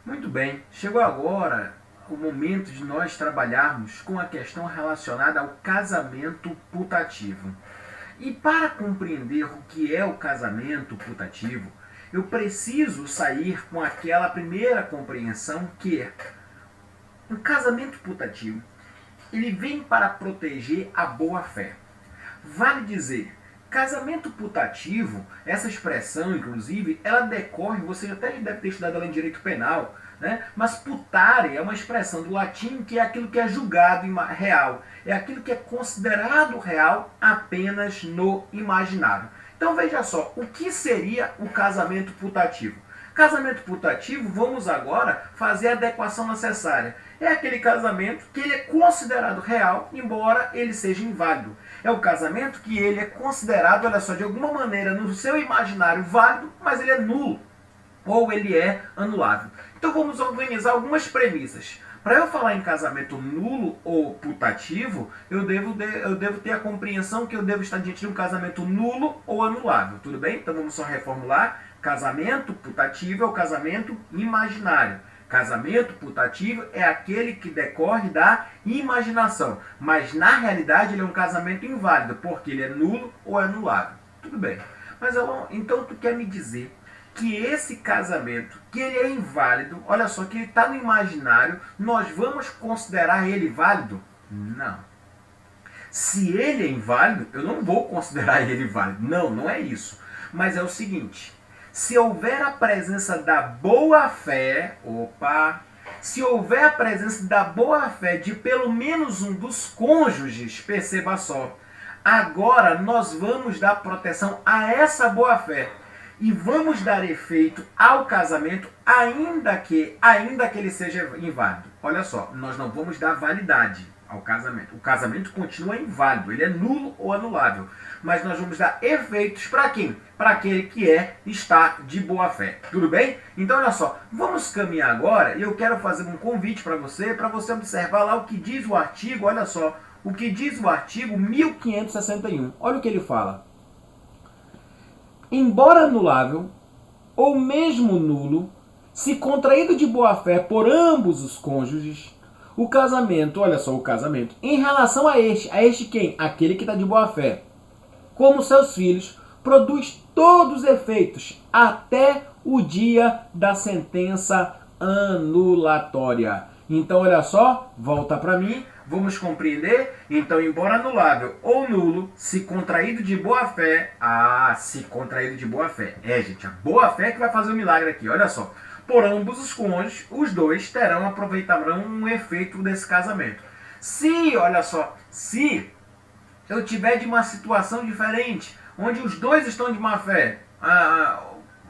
Muito bem, chegou agora o momento de nós trabalharmos com a questão relacionada ao casamento putativo. E para compreender o que é o casamento putativo, eu preciso sair com aquela primeira compreensão que é o casamento putativo, ele vem para proteger a boa-fé. Vale dizer, casamento putativo, essa expressão, inclusive, ela decorre, você até deve ter estudado ela em direito penal, né? Mas putare é uma expressão do latim que é aquilo que é julgado real, é aquilo que é considerado real apenas no imaginário. Então veja só, o que seria o casamento putativo? Casamento putativo, vamos agora fazer a adequação necessária. É aquele casamento que ele é considerado real, embora ele seja inválido. É o casamento que ele é considerado, olha só, de alguma maneira no seu imaginário válido, mas ele é nulo, ou ele é anulável. Então vamos organizar algumas premissas. Para eu falar em casamento nulo ou putativo, eu devo ter a compreensão que eu devo estar diante de um casamento nulo ou anulável. Tudo bem? Então vamos só reformular. Casamento putativo é o casamento imaginário. Casamento putativo é aquele que decorre da imaginação. Mas na realidade ele é um casamento inválido, porque ele é nulo ou anulável. Tudo bem. Mas então tu quer me dizer que esse casamento, que ele é inválido, olha só, que ele está no imaginário, nós vamos considerar ele válido? Não. Se ele é inválido, eu não vou considerar ele válido. Não, não é isso. Mas é o seguinte, se houver a presença da boa-fé, se houver a presença da boa-fé de pelo menos um dos cônjuges, perceba só, agora nós vamos dar proteção a essa boa-fé. E vamos dar efeito ao casamento, ainda que ele seja inválido. Olha só, nós não vamos dar validade ao casamento. O casamento continua inválido, ele é nulo ou anulável. Mas nós vamos dar efeitos para quem? Para aquele que está de boa fé. Tudo bem? Então olha só, vamos caminhar agora e eu quero fazer um convite para você observar lá o que diz o artigo, olha só, o que diz o artigo 1561. Olha o que ele fala. Embora anulável, ou mesmo nulo, se contraído de boa-fé por ambos os cônjuges, o casamento, olha só o casamento, em relação a este quem? Aquele que está de boa-fé, como seus filhos, produz todos os efeitos até o dia da sentença anulatória. Então, olha só, volta para mim, vamos compreender? Então, embora anulável ou nulo, se contraído de boa-fé... se contraído de boa-fé. Gente, a boa-fé que vai fazer o milagre aqui, olha só. Por ambos os cônjuges, os dois aproveitarão um efeito desse casamento. Se, olha só, se eu tiver de uma situação diferente, onde os dois estão de má fé,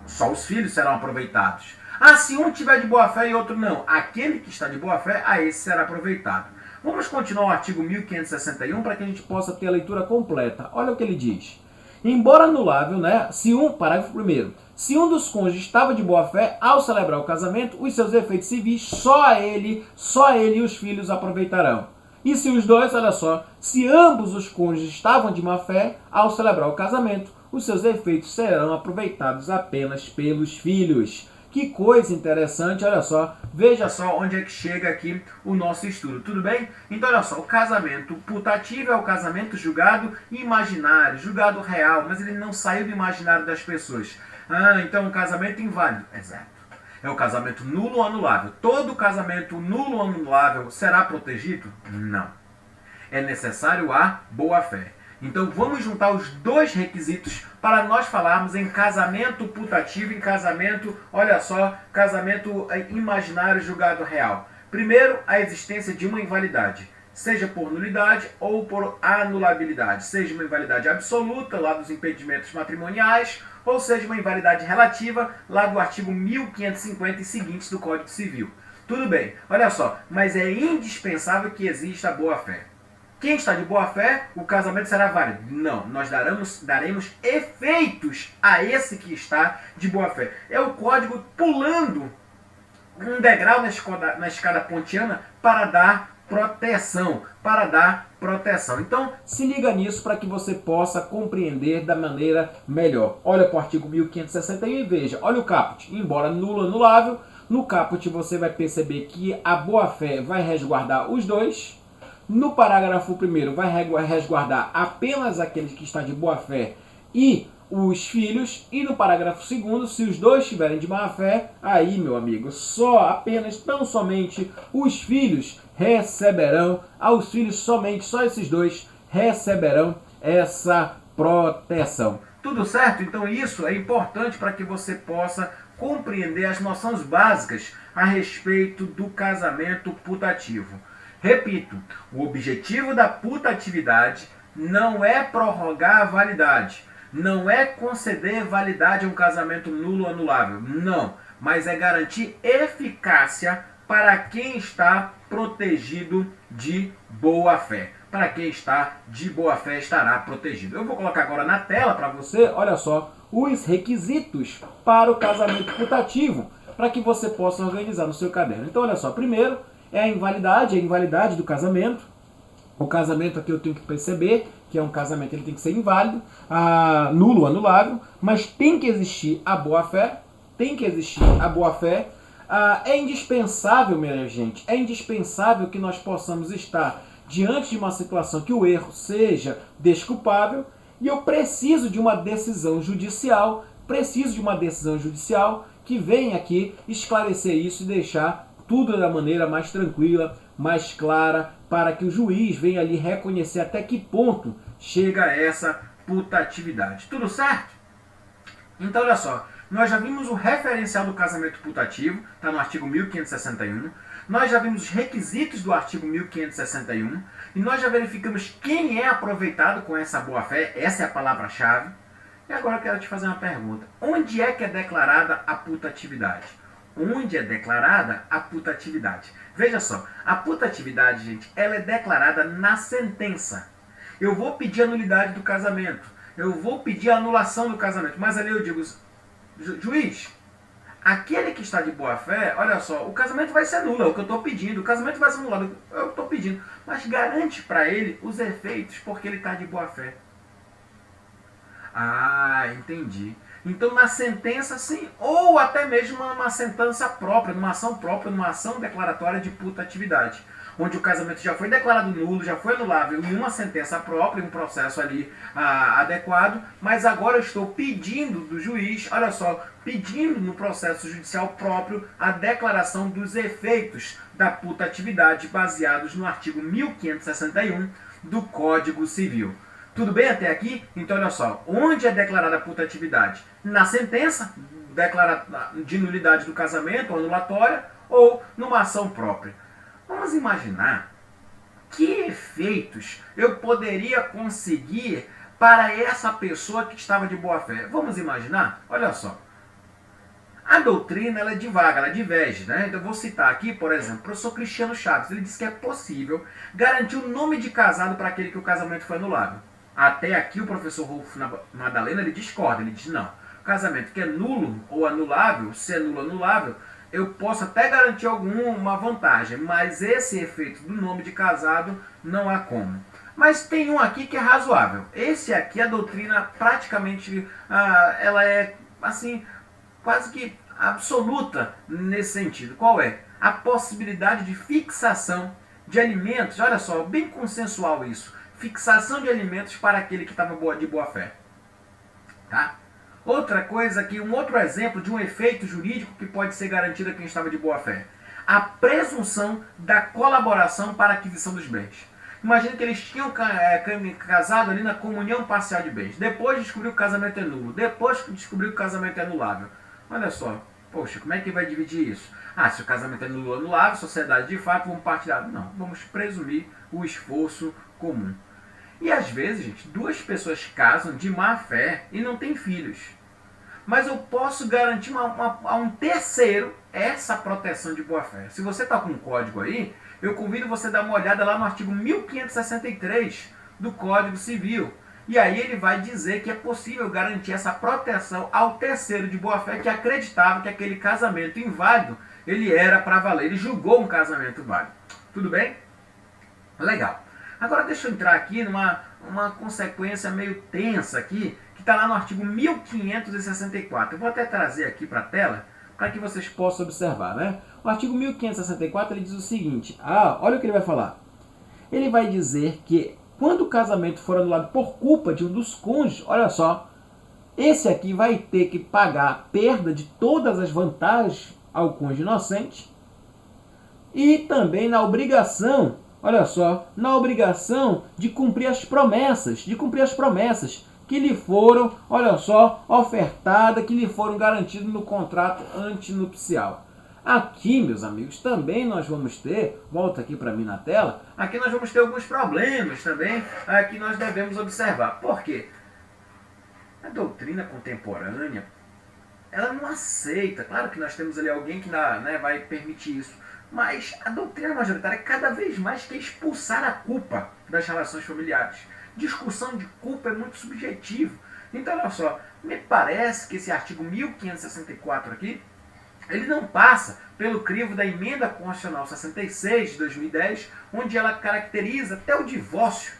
só os filhos serão aproveitados. Se um tiver de boa fé e outro não, aquele que está de boa fé, esse será aproveitado. Vamos continuar o artigo 1561 para que a gente possa ter a leitura completa. Olha o que ele diz. Embora anulável, parágrafo 1º, se um dos cônjuges estava de boa fé, ao celebrar o casamento, os seus efeitos civis, só ele e os filhos aproveitarão. E se os dois, olha só, se ambos os cônjuges estavam de má fé, ao celebrar o casamento, os seus efeitos serão aproveitados apenas pelos filhos. Que coisa interessante, olha só, veja só onde é que chega aqui o nosso estudo, tudo bem? Então olha só, o casamento putativo é o casamento julgado imaginário, julgado real, mas ele não saiu do imaginário das pessoas. Então o casamento inválido, exato. É o casamento nulo ou anulável. Todo casamento nulo ou anulável será protegido? Não. É necessário a boa-fé. Então vamos juntar os dois requisitos para nós falarmos em casamento putativo, em casamento, olha só, casamento imaginário julgado real. Primeiro, a existência de uma invalidade, seja por nulidade ou por anulabilidade, seja uma invalidade absoluta, lá dos impedimentos matrimoniais, ou seja uma invalidade relativa, lá do artigo 1550 e seguintes do Código Civil. Tudo bem, olha só, mas é indispensável que exista a boa-fé. Quem está de boa fé, o casamento será válido. Não, nós daremos efeitos a esse que está de boa fé. É o código pulando um degrau na escada pontiana para dar proteção. Então, se liga nisso para que você possa compreender da maneira melhor. Olha para o artigo 1561 e veja, olha o caput. Embora nulo anulável, No caput você vai perceber que a boa-fé vai resguardar os dois. No parágrafo 1º vai resguardar apenas aqueles que estão de boa-fé e os filhos. E no parágrafo 2º, se os dois estiverem de má-fé, aí, meu amigo, tão somente os filhos receberão, aos filhos somente, só esses dois receberão essa proteção. Tudo certo? Então isso é importante para que você possa compreender as noções básicas a respeito do casamento putativo. Repito, o objetivo da putatividade não é prorrogar a validade, não é conceder validade a um casamento nulo ou anulável, não, mas é garantir eficácia para quem está protegido de boa fé. Para quem está de boa fé estará protegido. Eu vou colocar agora na tela para você, olha só, os requisitos para o casamento putativo, para que você possa organizar no seu caderno. Então, olha só, primeiro é a invalidade do casamento. O casamento aqui eu tenho que perceber que é um casamento, ele tem que ser inválido, nulo, anulável, mas tem que existir a boa-fé, é indispensável, minha gente, é indispensável que nós possamos estar diante de uma situação que o erro seja desculpável e eu preciso de uma decisão judicial, que venha aqui esclarecer isso e deixar tudo da maneira mais tranquila, mais clara, para que o juiz venha ali reconhecer até que ponto chega essa putatividade. Tudo certo? Então, olha só, nós já vimos o referencial do casamento putativo, está no artigo 1561. Nós já vimos os requisitos do artigo 1561. E nós já verificamos quem é aproveitado com essa boa-fé. Essa é a palavra-chave. E agora eu quero te fazer uma pergunta. Onde é que é declarada a putatividade? Onde é declarada a putatividade? Veja só, a putatividade, gente, ela é declarada na sentença. Eu vou pedir a nulidade do casamento. Eu vou pedir a anulação do casamento. Mas ali eu digo, juiz, aquele que está de boa fé, olha só, o casamento vai ser nulo, é o que eu estou pedindo. O casamento vai ser anulado, é o que eu estou pedindo. Mas garante para ele os efeitos porque ele está de boa fé. Ah, entendi. Então, na sentença, sim, ou até mesmo numa sentença própria, numa ação declaratória de putatividade, onde o casamento já foi declarado nulo, já foi anulável em uma sentença própria, em um processo ali adequado, mas agora eu estou pedindo do juiz, olha só, pedindo no processo judicial próprio a declaração dos efeitos da putatividade baseados no artigo 1561 do Código Civil. Tudo bem até aqui? Então, olha só, onde é declarada a putatividade? Na sentença de nulidade do casamento, ou anulatória, ou numa ação própria. Vamos imaginar que efeitos eu poderia conseguir para essa pessoa que estava de boa fé. Vamos imaginar? Olha só. A doutrina ela divaga, ela diverge, né? Então eu vou citar aqui, por exemplo, o professor Cristiano Chaves. Ele diz que é possível garantir o nome de casado para aquele que o casamento foi anulável. Até aqui o professor Rolfo Madalena ele discorda, ele diz não, o casamento que é nulo ou anulável, se é nulo ou anulável, eu posso até garantir alguma vantagem, mas esse efeito do nome de casado não há como. Mas tem um aqui que é razoável. Esse aqui, a doutrina praticamente, ela é assim, quase que absoluta nesse sentido. Qual é? A possibilidade de fixação de alimentos, olha só, bem consensual isso. Fixação de alimentos para aquele que estava de boa fé. Tá? Outra coisa aqui, um outro exemplo de um efeito jurídico que pode ser garantido a quem estava de boa fé. A presunção da colaboração para a aquisição dos bens. Imagina que eles tinham casado ali na comunhão parcial de bens. Depois descobriu que o casamento é nulo. Depois descobriu que o casamento é anulável. Olha só, poxa, como é que vai dividir isso? Se o casamento é nulo ou anulável, sociedade de fato, vamos partilhar. Não, vamos presumir o esforço comum. E às vezes, gente, duas pessoas casam de má fé e não têm filhos. Mas eu posso garantir a um terceiro essa proteção de boa fé. Se você está com um código aí, eu convido você a dar uma olhada lá no artigo 1563 do Código Civil. E aí ele vai dizer que é possível garantir essa proteção ao terceiro de boa fé que acreditava que aquele casamento inválido ele era para valer. Ele julgou um casamento válido. Tudo bem? Legal. Agora deixa eu entrar aqui numa consequência meio tensa aqui, que está lá no artigo 1564. Eu vou até trazer aqui para a tela, para que vocês possam observar, né? O artigo 1564 ele diz o seguinte, olha o que ele vai falar. Ele vai dizer que quando o casamento for anulado por culpa de um dos cônjuges, olha só, esse aqui vai ter que pagar a perda de todas as vantagens ao cônjuge inocente e também na obrigação, olha só, na obrigação de cumprir as promessas, que lhe foram, olha só, ofertadas, que lhe foram garantidas no contrato antinupcial. Aqui, meus amigos, também nós vamos ter, volta aqui para mim na tela, aqui nós vamos ter alguns problemas também, que nós devemos observar. Por quê? A doutrina contemporânea, ela não aceita, claro que nós temos ali alguém que vai permitir isso, mas a doutrina majoritária cada vez mais quer expulsar a culpa das relações familiares. Discussão de culpa é muito subjetivo. Então, olha só, me parece que esse artigo 1564 aqui, ele não passa pelo crivo da Emenda Constitucional 66 de 2010, onde ela caracteriza até o divórcio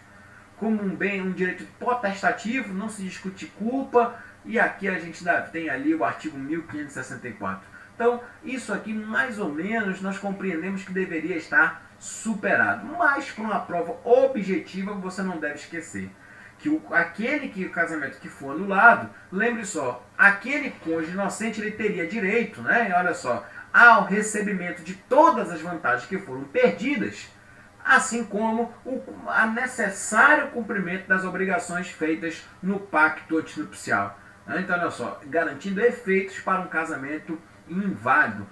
como um bem, um direito potestativo, não se discute culpa, e aqui a gente tem ali o artigo 1564. Então, isso aqui, mais ou menos, nós compreendemos que deveria estar superado. Mas, por uma prova objetiva, você não deve esquecer que o casamento que for anulado, lembre só, aquele cônjuge inocente ele teria direito, né, olha só, ao recebimento de todas as vantagens que foram perdidas, assim como o necessário cumprimento das obrigações feitas no pacto antinupcial. Então, olha só, garantindo efeitos para um casamento inválido,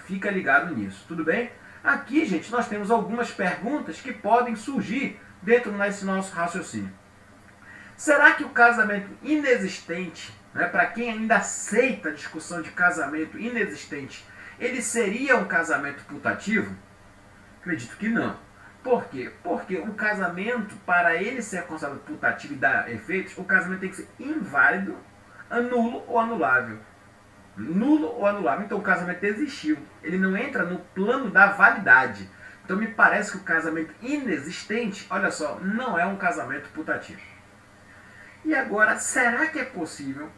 Fica ligado nisso, tudo bem? Aqui, gente, nós temos algumas perguntas que podem surgir dentro desse nosso raciocínio. Será que o casamento inexistente, né, para quem ainda aceita a discussão de casamento inexistente, ele seria um casamento putativo? Acredito que não. Por quê? Porque o casamento, para ele ser considerado putativo e dar efeitos, o casamento tem que ser inválido, nulo ou anulável. Nulo ou anulável. Então o casamento existiu. Ele não entra no plano da validade. Então me parece que o casamento inexistente, olha só, não é um casamento putativo. E agora, será que é possível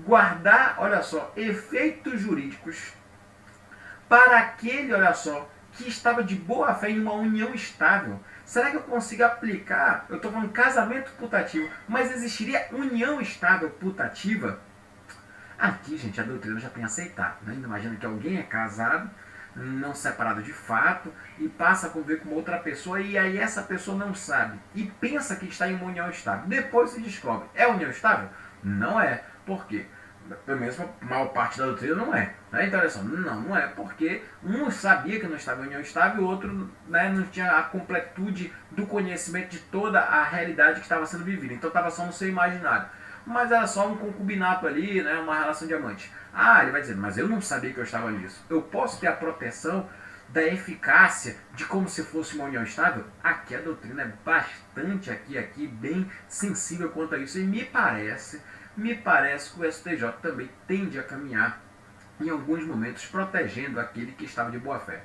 guardar, olha só, efeitos jurídicos para aquele, olha só, que estava de boa fé em uma união estável? Será que eu consigo aplicar, eu estou falando casamento putativo, mas existiria união estável putativa? Aqui, gente, a doutrina já tem aceitado, né? Imagina que alguém é casado, não separado de fato, e passa a conviver com outra pessoa, e aí essa pessoa não sabe, e pensa que está em uma união estável. Depois se descobre, é união estável? Não é. Por quê? Pelo menos a maior parte da doutrina não é. Então, olha só, não é, porque um sabia que não estava em união estável, e o outro, né, não tinha a completude do conhecimento de toda a realidade que estava sendo vivida. Então estava só no seu imaginário. Mas era só um concubinato ali, né, uma relação de amante. Ele vai dizer, mas eu não sabia que eu estava nisso. Eu posso ter a proteção da eficácia de como se fosse uma união estável? Aqui a doutrina é bastante bem sensível quanto a isso. E me parece que o STJ também tende a caminhar em alguns momentos protegendo aquele que estava de boa fé.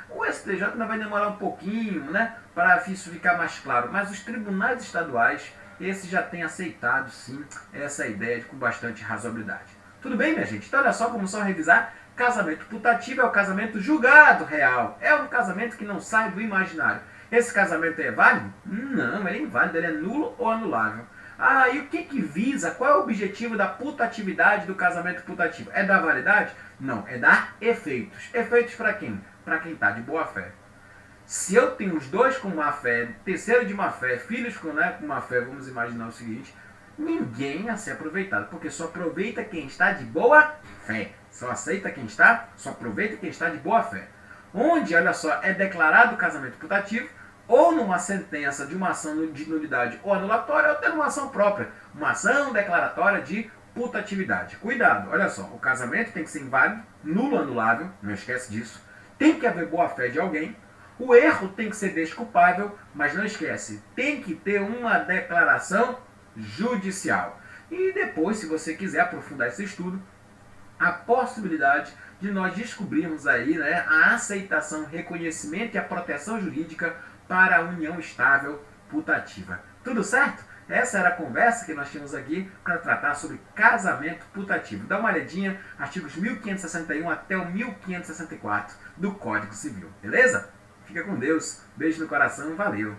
O STJ ainda vai demorar um pouquinho, né, para isso ficar mais claro, mas os tribunais estaduais, esses já têm aceitado sim essa ideia com bastante razoabilidade. Tudo bem, minha gente? Então olha só, vamos só revisar. Casamento putativo é o casamento julgado real. É um casamento que não sai do imaginário. Esse casamento é válido? Não, ele é inválido, ele é nulo ou anulável. E o que visa? Qual é o objetivo da putatividade do casamento putativo? É dar validade? Não, é dar efeitos. Efeitos para quem? Para quem está de boa fé. Se eu tenho os dois com má fé, terceiro de má fé, filhos com má fé, vamos imaginar o seguinte, ninguém a ser aproveitado, porque só aproveita quem está de boa fé. Só aproveita quem está de boa fé. Onde, olha só, é declarado o casamento putativo, ou numa sentença de uma ação de nulidade ou anulatória, ou até numa ação própria, uma ação declaratória de putatividade. Cuidado, olha só, o casamento tem que ser inválido, nulo, anulável, não esquece disso, tem que haver boa fé de alguém, o erro tem que ser desculpável, mas não esquece, tem que ter uma declaração judicial. E depois, se você quiser aprofundar esse estudo, a possibilidade de nós descobrirmos aí, né, a aceitação, reconhecimento e a proteção jurídica para a união estável putativa. Tudo certo? Essa era a conversa que nós tínhamos aqui para tratar sobre casamento putativo. Dá uma olhadinha, artigos 1561 até o 1564 do Código Civil, beleza? Fica com Deus, beijo no coração, valeu!